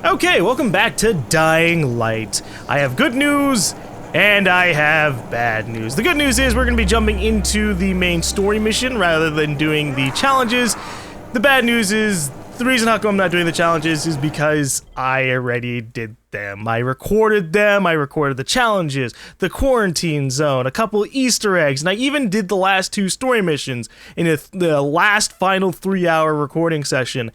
Okay, welcome back to Dying Light. I have good news, and I have bad news. The good news is we're going to be jumping into the main story mission rather than doing the challenges. The bad news is, the reason how come I'm not doing the challenges is because I already did them. I recorded them, I recorded the challenges, the quarantine zone, a couple of Easter eggs, and I even did the last two story missions in the last final 3-hour recording session.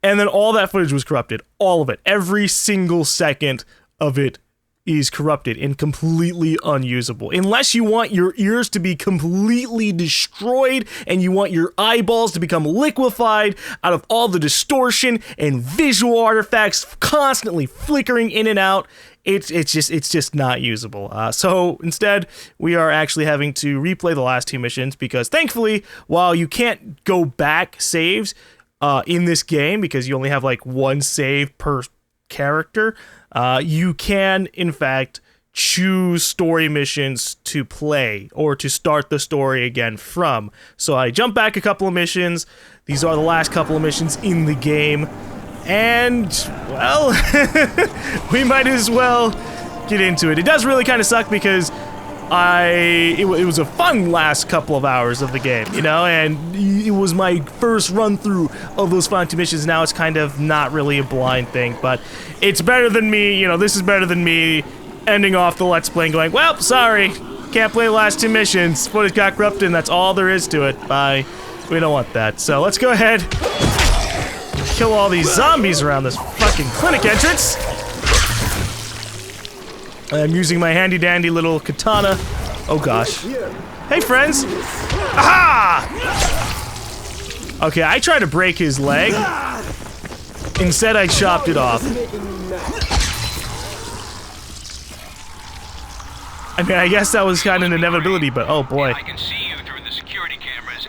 And then all that footage was corrupted. All of it. Every single second of it is corrupted and completely unusable. Unless you want your ears to be completely destroyed and you want your eyeballs to become liquefied out of all the distortion and visual artifacts constantly flickering in and out, it's just not usable. So instead, we are actually having to replay the last two missions because thankfully, while you can't go back saves, in this game, because you only have like one save per character, you can in fact choose story missions to play or to start the story again from. So I jump back a couple of missions. These are the last couple of missions in the game, and well, we might as well get into it. It does really kind of suck because it was a fun last couple of hours of the game, you know, and it was my first run through of those final two missions. Now it's kind of not really a blind thing, but it's better than me, you know, this is better than me ending off the Let's Play and going, well, sorry, can't play the last two missions, footage got corrupted and that's all there is to it, bye. We don't want that, so let's go ahead, kill all these zombies around this fucking clinic entrance. I'm using my handy-dandy little katana. Oh gosh. Hey friends! Aha! Okay, I tried to break his leg. Instead, I chopped it off. I mean, I guess that was kind of an inevitability, but oh boy. I can see you through the security cameras.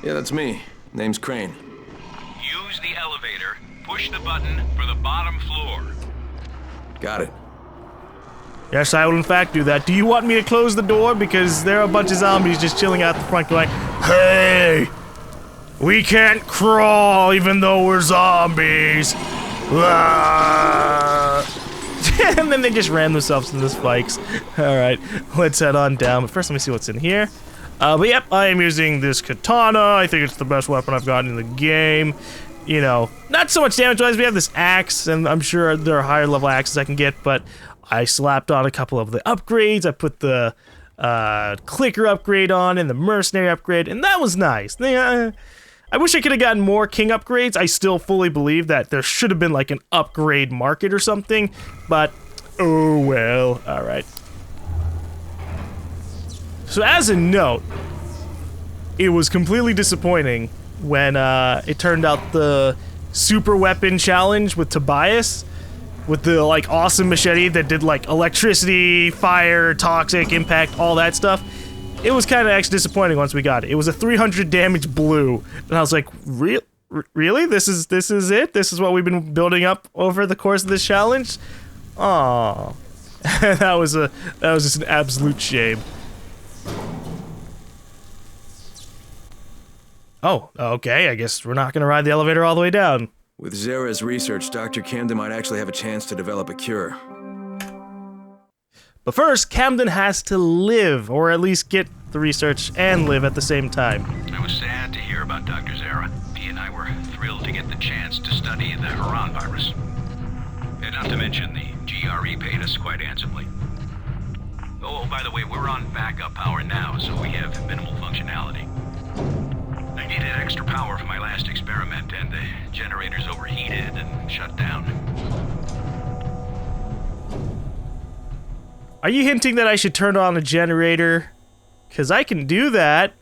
Yeah, that's me. Name's Crane. Use the elevator. Push the button for the bottom floor. Got it. Yes, I will in fact do that. Do you want me to close the door? Because there are a bunch of zombies just chilling out the front going, hey! We can't crawl even though we're zombies! And then they just ran themselves into the spikes. Alright, let's head on down. But first let me see what's in here. But yep, I am using this katana. I think it's the best weapon I've gotten in the game. You know, not so much damage-wise. We have this axe, and I'm sure there are higher level axes I can get, but I slapped on a couple of the upgrades. I put the clicker upgrade on and the mercenary upgrade, and that was nice. I wish I could have gotten more king upgrades. I still fully believe that there should have been like an upgrade market or something, but oh well. All right. So as a note, it was completely disappointing when it turned out the super weapon challenge with Tobias, with the like awesome machete that did like electricity, fire, toxic, impact, all that stuff. It was kind of actually disappointing once we got it. It was a 300 damage blue, and I was like, really? This is it? This is what we've been building up over the course of this challenge? Aww. that was just an absolute shame. Oh, okay, I guess we're not gonna ride the elevator all the way down. With Zara's research, Dr. Camden might actually have a chance to develop a cure. But first, Camden has to live, or at least get the research and live at the same time. I was sad to hear about Dr. Zara. He and I were thrilled to get the chance to study the Huron virus. And not to mention, the GRE paid us quite handsomely. Oh, by the way, we're on backup power now, so we have minimal functionality. I needed extra power for my last experiment, and the generators overheated and shut down. Are you hinting that I should turn on a generator? Because I can do that.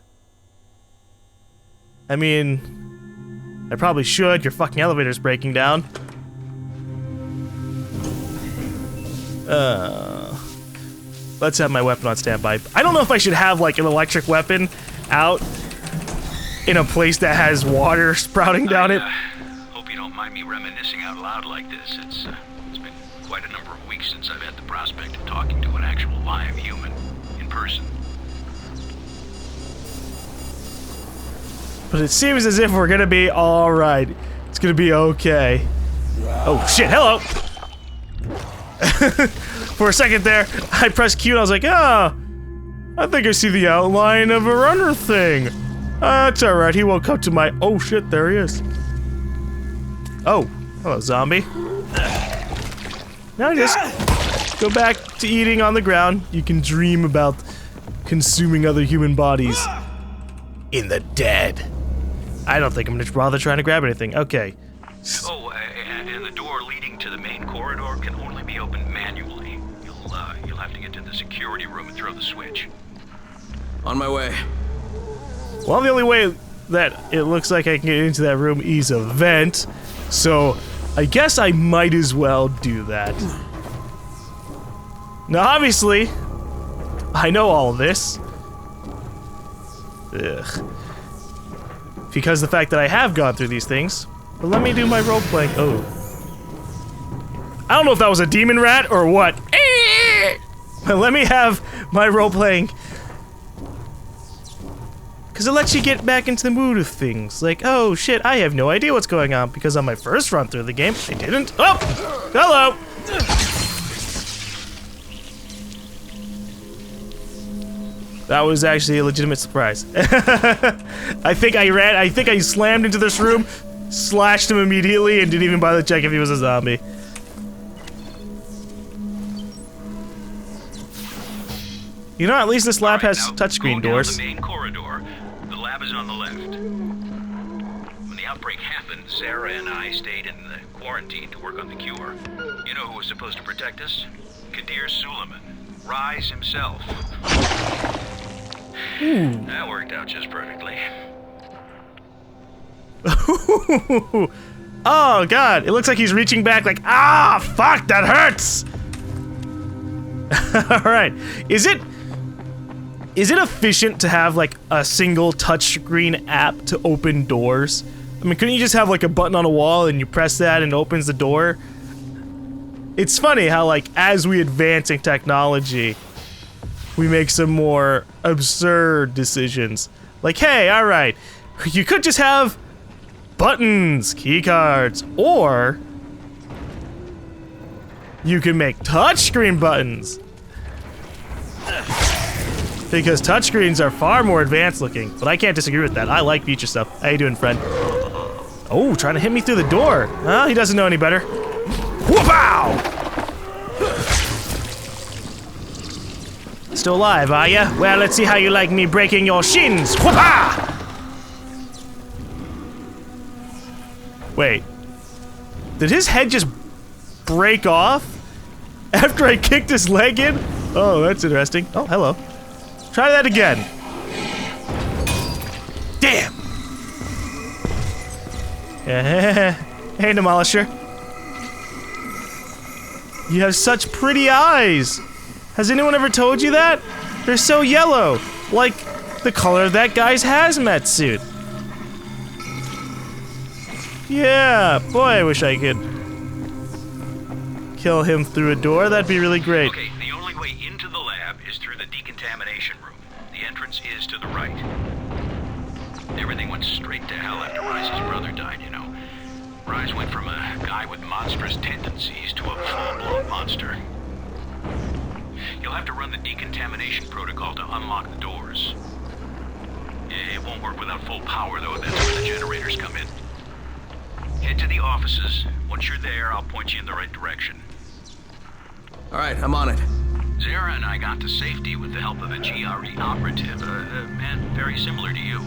I mean, I probably should. Your fucking elevator's breaking down. Let's have my weapon on standby. I don't know if I should have like an electric weapon out in a place that has water sprouting down it. Hope you don't mind me reminiscing out loud like this. It's been quite a number of weeks since I've had the prospect of talking to an actual live human in person. But it seems as if we're gonna be alright. It's gonna be okay. Oh shit, hello! For a second there, I pressed Q and I was like, ah, I think I see the outline of a runner thing. That's alright, he won't come to my— oh shit, there he is. Oh, hello zombie. Now just go back to eating on the ground. You can dream about consuming other human bodies in the dead. I don't think I'm gonna bother trying to grab anything. Okay. Oh, and the door leading to the main corridor can only be opened manually. You'll have to get to the security room and throw the switch. On my way. Well, the only way that it looks like I can get into that room is a vent, so I guess I might as well do that. Now, obviously, I know all of this. Ugh. Because the fact that I have gone through these things. But let me do my role-playing. Oh. I don't know if that was a demon rat or what. But let me have my role-playing. Because it lets you get back into the mood of things. Like, oh shit, I have no idea what's going on. Because on my first run through the game, I didn't. Oh! Hello! That was actually a legitimate surprise. I think I slammed into this room, slashed him immediately, and didn't even bother to check if he was a zombie. You know, at least this lab has touchscreen doors. The main corridor. The lab is on the left. When the outbreak happened, Sarah and I stayed in the quarantine to work on the cure. You know who was supposed to protect us? Kadir Suleiman, Rise himself. That worked out just perfectly. Oh god, it looks like he's reaching back like, ah, fuck, that hurts! Alright, is it efficient to have like a single touchscreen app to open doors? I mean, couldn't you just have like a button on a wall and you press that and it opens the door? It's funny how like, as we advance in technology, we make some more absurd decisions. Like, hey, alright, you could just have buttons, keycards, or you can make touchscreen buttons. Because touchscreens are far more advanced looking, but I can't disagree with that. I like future stuff. How you doing, friend? Oh, trying to hit me through the door. Huh? He doesn't know any better. Whoop-ow! Still alive, are ya? Well, let's see how you like me breaking your shins. Whoop-ah! Wait. Did his head just break off after I kicked his leg in? Oh, that's interesting. Oh, hello. Try that again. Damn! Hey, Demolisher. You have such pretty eyes. Has anyone ever told you that? They're so yellow, like the color of that guy's hazmat suit. Yeah, boy, I wish I could kill him through a door. That'd be really great. Okay, the only way into the lab is through the decontamination room. The entrance is to the right. Everything went straight to hell after Rice's brother died, you know. Rice went from a guy with monstrous tendencies to a full-blown monster. You'll have to run the decontamination protocol to unlock the doors. It won't work without full power, though. That's where the generators come in. Head to the offices. Once you're there, I'll point you in the right direction. All right, I'm on it. Zara and I got to safety with the help of a GRE operative, a man very similar to you.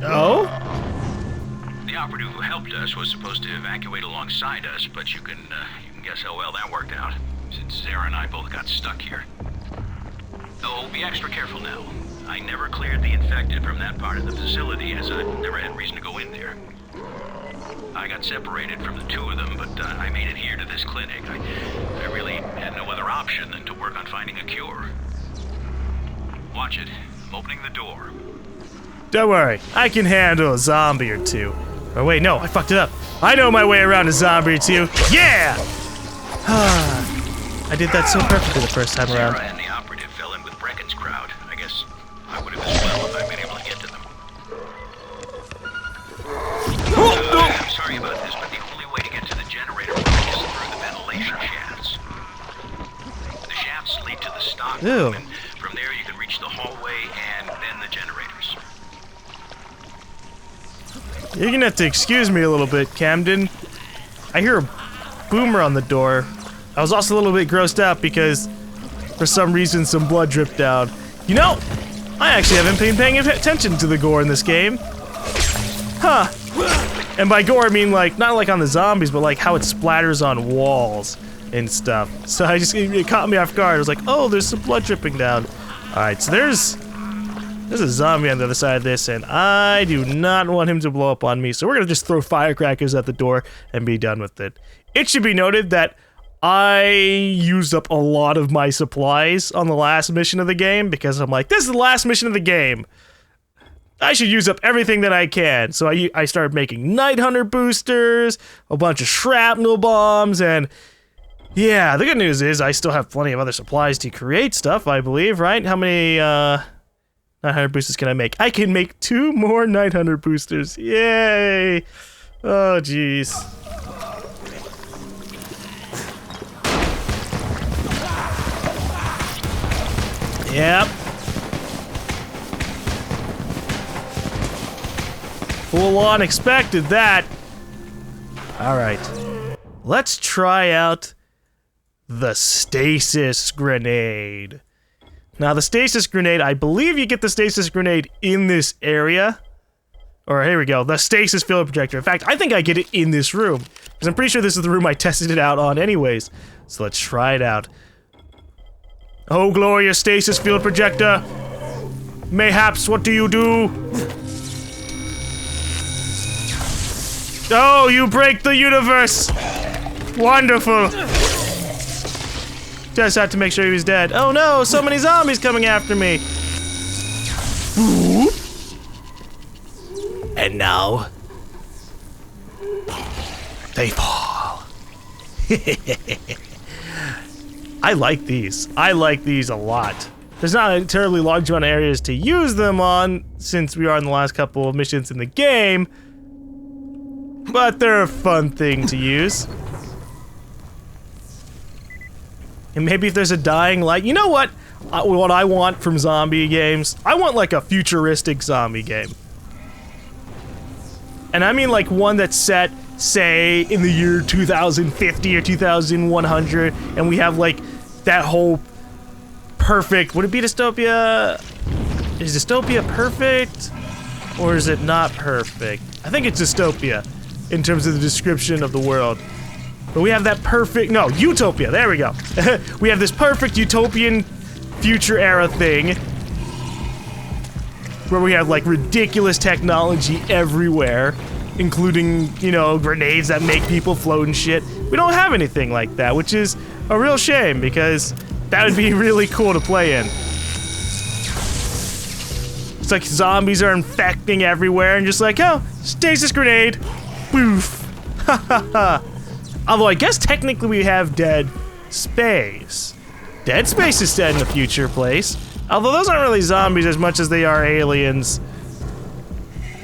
Oh? The operative who helped us was supposed to evacuate alongside us, but you can guess how well that worked out, since Zara and I both got stuck here. Oh, be extra careful now. I never cleared the infected from that part of the facility, as I never had reason to go in there. I got separated from the two of them, but I made it here to this clinic. I really had no other option than to work on finding a cure. Watch it. I'm opening the door. Don't worry, I can handle a zombie or two. Oh wait, no, I fucked it up. I know my way around a zombie or two. Yeah! I did that so perfectly the first time around. Sarah and the operative fell in with Brecken's crowd. I guess I would have as well if I'd been able to get to them. I'm sorry about this, but the only way to get to the generator room Ew. And from there, you can reach the hallway and then the generators. You're gonna have to excuse me a little bit, Camden. I hear a boomer on the door. I was also a little bit grossed out because, for some reason, some blood dripped down. You know, I actually haven't been paying attention to the gore in this game. Huh. And by gore, I mean, like, not like on the zombies, but like how it splatters on walls and stuff. So it caught me off guard. I was like, oh, there's some blood dripping down. Alright, so there's a zombie on the other side of this, and I do not want him to blow up on me, so we're gonna just throw firecrackers at the door and be done with it. It should be noted that I used up a lot of my supplies on the last mission of the game, because I'm like, this is the last mission of the game. I should use up everything that I can. So I started making Night Hunter boosters, a bunch of shrapnel bombs, and yeah, the good news is I still have plenty of other supplies to create stuff, I believe, right? How many Night Hunter boosters can I make? I can make 2 more Night Hunter boosters. Yay! Oh, jeez. Yep. Full on expected that. Alright. Let's try out the stasis grenade. Now the stasis grenade, I believe you get the stasis grenade in this area. Or here we go, the stasis field projector. In fact, I think I get it in this room. Because I'm pretty sure this is the room I tested it out on anyways. So let's try it out. Oh, glorious stasis field projector. Mayhaps, what do you do? Oh, you break the universe! Wonderful! Just had to make sure he was dead. Oh no, so many zombies coming after me! And now... they fall. I like these. I like these a lot. There's not a terribly large amount of areas to use them on, since we are in the last couple of missions in the game. But they're a fun thing to use. And maybe if there's a dying light... You know what? What I want from zombie games? I want like a futuristic zombie game. And I mean like one that's set, say, in the year 2050 or 2100, and we have like that whole perfect... Would it be dystopia? Is dystopia perfect? Or is it not perfect? I think it's dystopia in terms of the description of the world. But we have that perfect... No, utopia. There we go. We have this perfect utopian future era thing where we have like ridiculous technology everywhere, including, you know, grenades that make people float and shit. We don't have anything like that, which is a real shame because that would be really cool to play in. It's like zombies are infecting everywhere and just like, oh, stasis grenade. Boof. Ha ha ha. Although I guess technically we have Dead Space. Dead Space is set in a future place. Although those aren't really zombies as much as they are aliens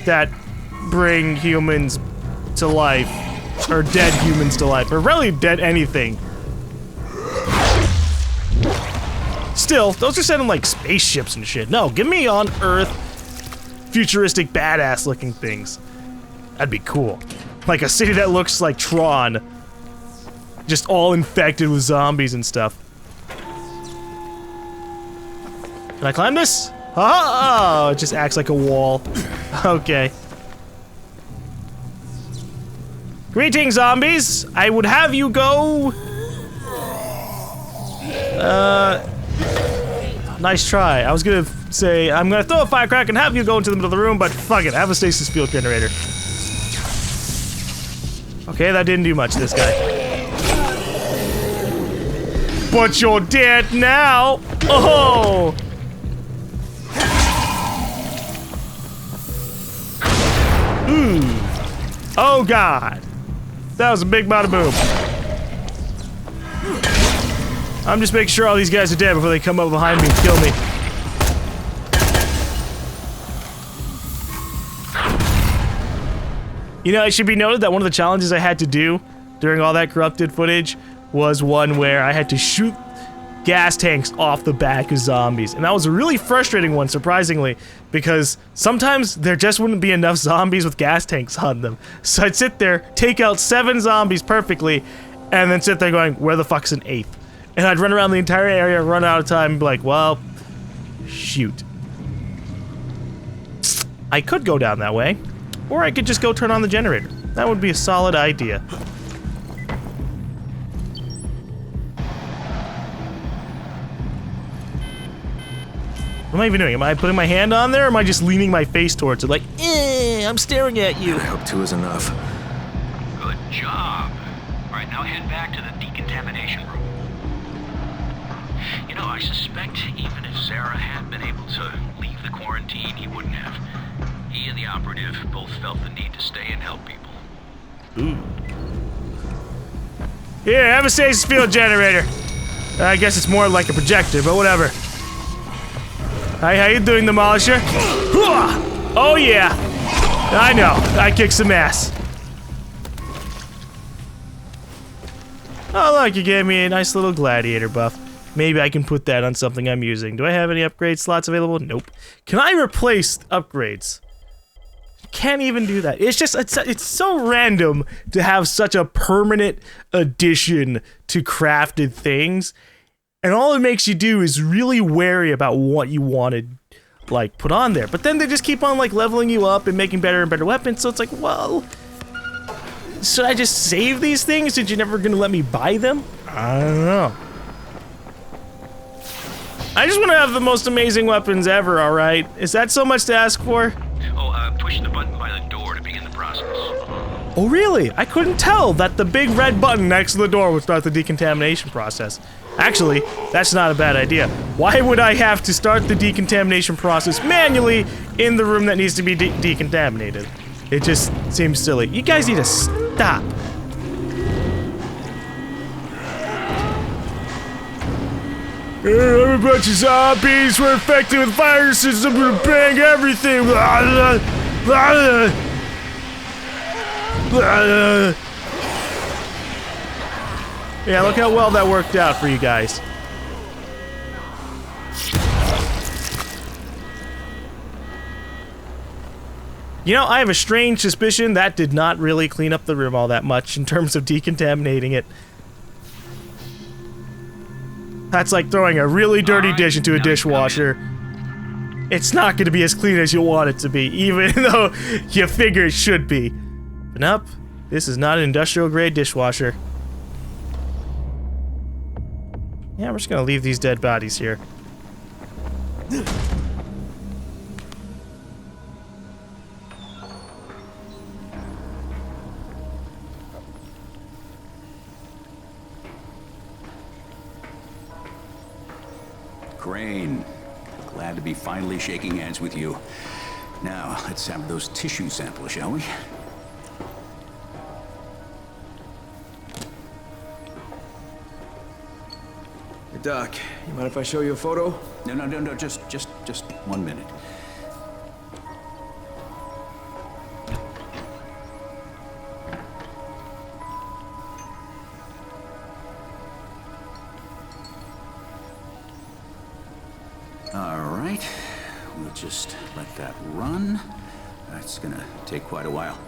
that bring humans to life. Or dead humans to life. Or really dead anything. Still, those are set in like spaceships and shit. No, give me on Earth futuristic badass looking things. That'd be cool. Like a city that looks like Tron. Just all infected with zombies and stuff. Can I climb this? Oh, it just acts like a wall. Okay. Greetings, zombies. I would have you go... Nice try. I was gonna say, I'm gonna throw a firecracker and have you go into the middle of the room, but fuck it, I have a stasis field generator. Okay, that didn't do much to this guy. But you're dead now! Oh! Ooh. Oh god. That was a big bada boom. I'm just making sure all these guys are dead before they come up behind me and kill me. You know, it should be noted that one of the challenges I had to do during all that corrupted footage was one where I had to gas tanks off the back of zombies. And that was a really frustrating one, surprisingly, because sometimes there just wouldn't be enough zombies with gas tanks on them. So I'd sit there, take out 7 zombies perfectly, and then sit there going, where the fuck's an 8th? And I'd run around the entire area, run out of time, and be like, well, shoot. I could go down that way, or I could just go turn on the generator. That would be a solid idea. What am I even doing? Am I putting my hand on there, or am I just leaning my face towards it like, I'm staring at you? I hope 2 is enough. Good job. All right, now head back to the decontamination room. You know, I suspect even if Zara had been able to leave the quarantine, he wouldn't have. He and the operative both felt the need to stay and help people. Ooh. Here, have a stasis field generator. I guess it's more like a projector, but whatever. Hi, how you doing, Demolisher? Oh yeah, I know. I kicked some ass. Oh look, you gave me a nice little gladiator buff. Maybe I can put that on something I'm using. Do I have any upgrade slots available? Nope. Can I replace upgrades? Can't even do that. It's just, it's so random to have such a permanent addition to crafted things. And all it makes you do is really wary about what you wanted, like, put on there. But then they just keep on, like, leveling you up and making better and better weapons. So it's like, well, should I just save these things since you're never gonna let me buy them? I don't know. I just want to have the most amazing weapons ever, alright? Is that so much to ask for? Oh, push the button by the door to begin the process. Oh, really? I couldn't tell that the big red button next to the door would start the decontamination process. Actually, that's not a bad idea. Why would I have to start the decontamination process manually in the room that needs to be decontaminated? It just seems silly. You guys need to stop. I'm a bunch of zombies. We're infected with viruses. I'm gonna bang everything. Yeah, look how well that worked out for you guys. You know, I have a strange suspicion that did not really clean up the room all that much in terms of decontaminating it. That's like throwing a really dirty dish into a dishwasher. It's not going to be as clean as you want it to be, even though you figure it should be. But nope, this is not an industrial grade dishwasher. Yeah, we're just gonna leave these dead bodies here. Crane, glad to be finally shaking hands with you. Now, let's have those tissue samples, shall we? Hey, Doc, you mind if I show you a photo? No, just 1 minute. All right, we'll just let that run. That's gonna take quite a while.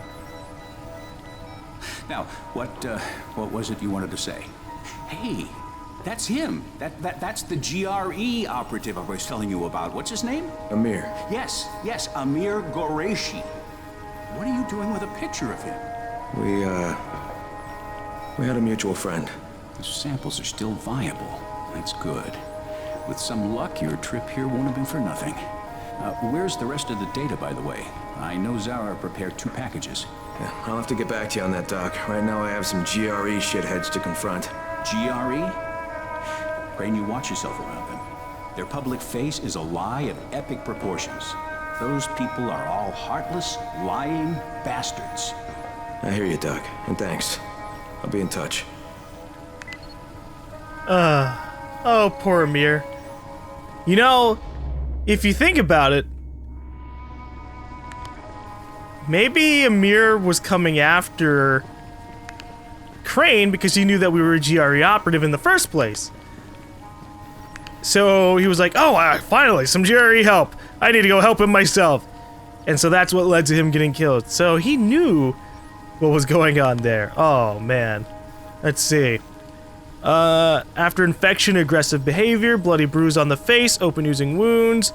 Now, what was it you wanted to say? Hey, that's him. That's the GRE operative I was telling you about. What's his name? Amir. Yes, Amir Qureshi. What are you doing with a picture of him? We had a mutual friend. The samples are still viable. That's good. With some luck, your trip here won't have been for nothing. Where's the rest of the data, by the way? I know Zara prepared 2 packages. Yeah, I'll have to get back to you on that, Doc. Right now I have some GRE shitheads to confront. GRE? Crane, you watch yourself around them. Their public face is a lie of epic proportions. Those people are all heartless, lying bastards. I hear you, Doc, and thanks. I'll be in touch. Oh, poor Amir. You know, if you think about it, maybe Amir was coming after Crane because he knew that we were a GRE operative in the first place. So he was like, oh, finally, some GRE help. I need to go help him myself. And so that's what led to him getting killed. So he knew what was going on there. Oh, man. Let's see. After infection, aggressive behavior, bloody bruise on the face, open oozing wounds,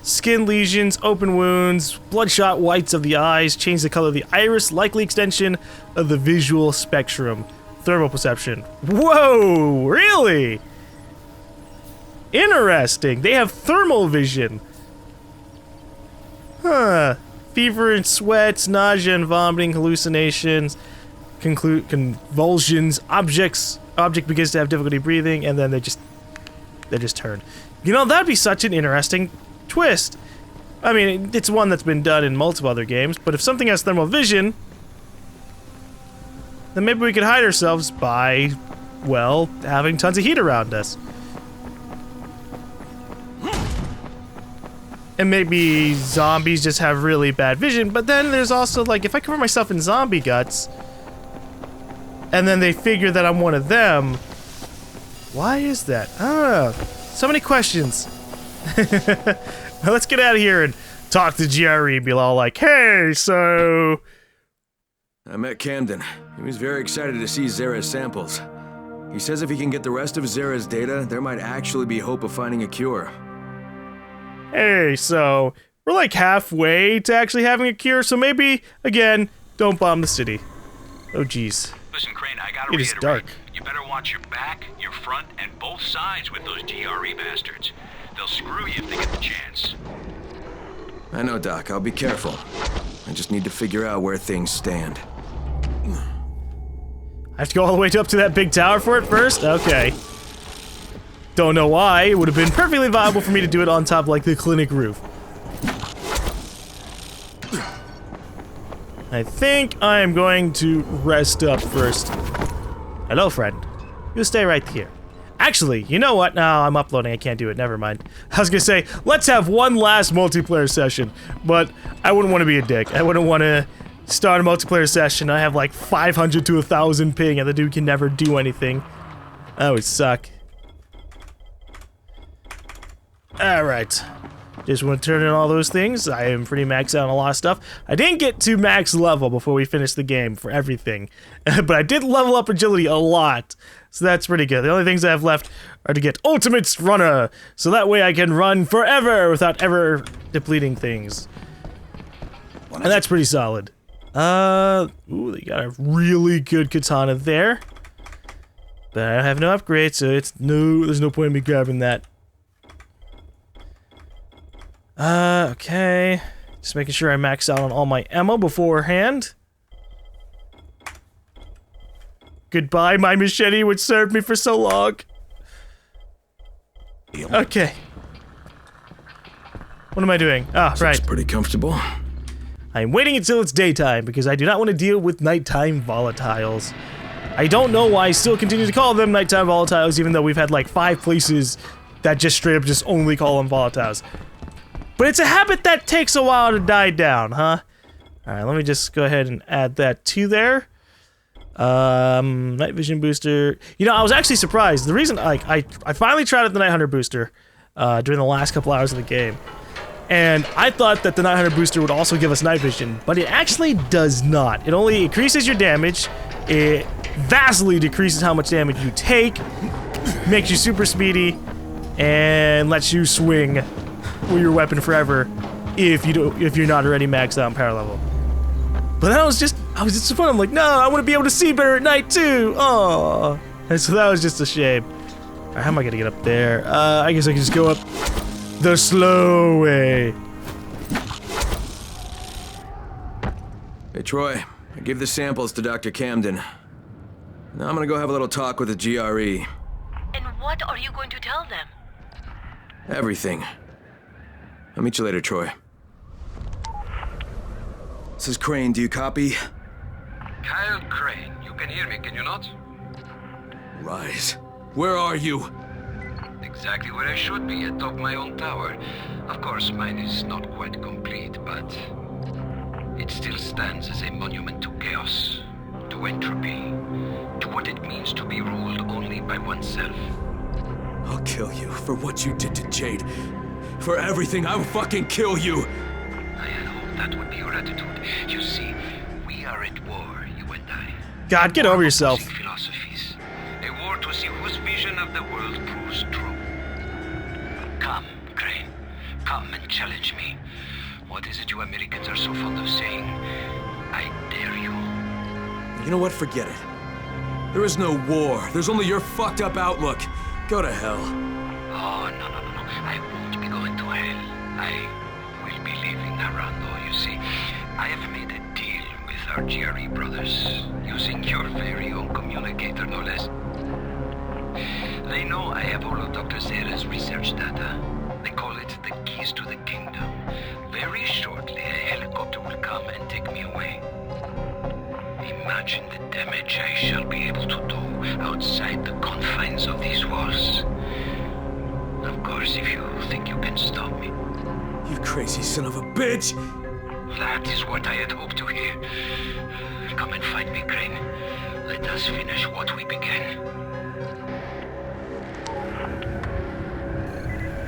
skin lesions, open wounds, bloodshot whites of the eyes, change the color of the iris, likely extension of the visual spectrum, thermal perception. Whoa, really? Interesting. They have thermal vision. Huh. Fever and sweats, nausea and vomiting, hallucinations, convulsions, object begins to have difficulty breathing, and then they just turn. You know, that'd be such an interesting twist. I mean, it's one that's been done in multiple other games, but if something has thermal vision, then maybe we could hide ourselves by, well, having tons of heat around us. And maybe zombies just have really bad vision, but then there's also, like, if I cover myself in zombie guts, and then they figure that I'm one of them, why is that? I don't know. So many questions. Well, let's get out of here and talk to GRE, be all like, hey, so... I met Camden. He was very excited to see Zara's samples. He says if he can get the rest of Zara's data, there might actually be hope of finding a cure. Hey, so we're like halfway to actually having a cure, so maybe, again, don't bomb the city. Oh, jeez. Listen, Crane, I gotta It is reiterate. dark. You better watch your back, your front, and both sides with those GRE bastards. They'll screw you if they get the chance. I know, Doc. I'll be careful. I just need to figure out where things stand. I have to go all the way up to that big tower for it first? Okay. Don't know why. It would have been perfectly viable for me to do it on top of, like, the clinic roof. I think I'm going to rest up first. Hello, friend. You stay right here. Actually, you know what? No, I'm uploading. I can't do it. Never mind. I was gonna say, let's have one last multiplayer session, but I wouldn't want to be a dick. I wouldn't want to start a multiplayer session. I have like 500 to 1,000 ping, and the dude can never do anything. That would suck. Alright. Just want to turn in all those things. I am pretty maxed out on a lot of stuff. I didn't get to max level before we finished the game for everything. But I did level up agility a lot. So that's pretty good. The only things I have left are to get Ultimate Runner. So that way I can run forever without ever depleting things. And that's pretty solid. Ooh, they got a really good katana there. But I have no upgrade, so there's no point in me grabbing that. Okay. Just making sure I max out on all my ammo beforehand. Goodbye, my machete, which served me for so long. Okay. What am I doing? Ah, right. Looks pretty comfortable. I'm waiting until it's daytime because I do not want to deal with nighttime volatiles. I don't know why I still continue to call them nighttime volatiles, even though we've had like 5 places that just straight up just only call them volatiles. But it's a habit that takes a while to die down, huh? Alright, let me just go ahead and add that to there. Night vision booster. You know, I was actually surprised. The reason, like, I finally tried out the Night Hunter booster during the last couple hours of the game. And I thought that the Night Hunter booster would also give us night vision, but it actually does not. It only increases your damage, it vastly decreases how much damage you take, makes you super speedy, and lets you swing with your weapon forever if you're not already maxed out in power level. But I was just so fun. I'm like, no, I want to be able to see better at night too. Oh, and so that was just a shame. All right, how am I gonna get up there? I guess I can just go up the slow way. Hey, Troy. I gave the samples to Dr. Camden. Now I'm gonna go have a little talk with the GRE. And what are you going to tell them? Everything. I'll meet you later, Troy. This is Crane. Do you copy? Kyle Crane, you can hear me, can you not? Rise. Where are you? Exactly where I should be, atop my own tower. Of course, mine is not quite complete, but it still stands as a monument to chaos, to entropy, to what it means to be ruled only by oneself. I'll kill you for what you did to Jade. For everything, I will fucking kill you! I had hoped that would be your attitude. You see, we are at war, you and I. God, get over yourself. Opposing philosophies. A war to see whose vision of the world proves true. Come, Crane. Come and challenge me. What is it you Americans are so fond of saying? I dare you. You know what? Forget it. There is no war. There's only your fucked up outlook. Go to hell. Oh, no. I won't be going to hell. I will be leaving Arando, you see. I have made a deal with our GRE brothers, using your very own communicator, no less. They know I have all of Dr. Zera's research data. They call it the keys to the kingdom. Very shortly, a helicopter will come and take me away. Imagine the damage I shall be able to do outside the confines of these walls. Of course, if you think you can stop me. You crazy son of a bitch! That is what I had hoped to hear. Come and find me, Crane. Let us finish what we began.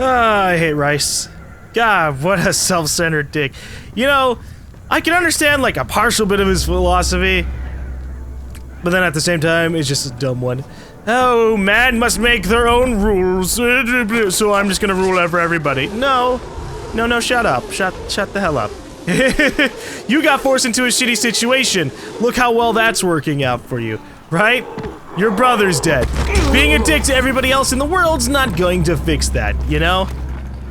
I hate Rice. God, what a self-centered dick. You know, I can understand like a partial bit of his philosophy, but then at the same time, it's just a dumb one. Oh, man must make their own rules, so I'm just gonna rule over everybody. No, shut up. Shut the hell up. You got forced into a shitty situation. Look how well that's working out for you, right? Your brother's dead. Being a dick to everybody else in the world's not going to fix that, you know?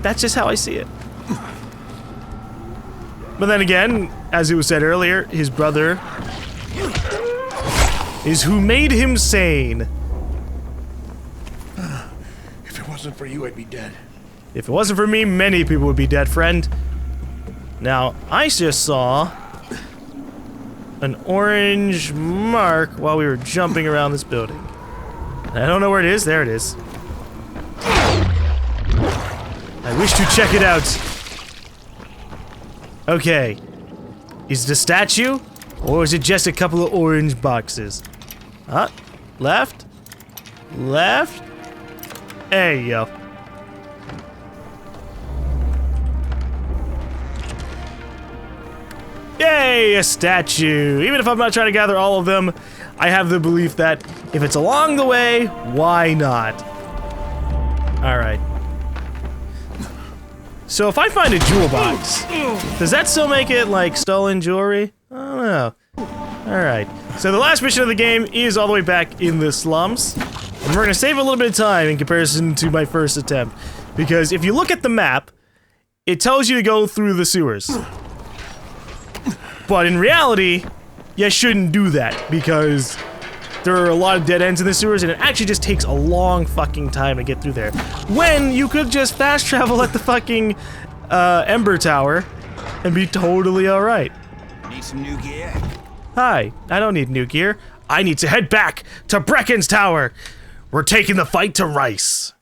That's just how I see it. But then again, as it was said earlier, his brother is who made him sane. If it wasn't for you, I'd be dead. If it wasn't for me, many people would be dead, friend. Now, I just saw an orange mark while we were jumping around this building. I don't know where it is. There it is. I wish to check it out. Okay. Is it a statue? Or is it just a couple of orange boxes? Left? Left? There you go. Yay, a statue! Even if I'm not trying to gather all of them, I have the belief that if it's along the way, why not? Alright. So if I find a jewel box, does that still make it like stolen jewelry? I don't know. Alright. So the last mission of the game is all the way back in the slums. And we're gonna save a little bit of time in comparison to my first attempt. Because if you look at the map, it tells you to go through the sewers. But in reality, you shouldn't do that, because there are a lot of dead ends in the sewers, and it actually just takes a long fucking time to get through there. When you could just fast travel at the fucking Ember Tower and be totally alright. Need some new gear? Hi, I don't need new gear. I need to head back to Brecken's Tower. We're taking the fight to Rice.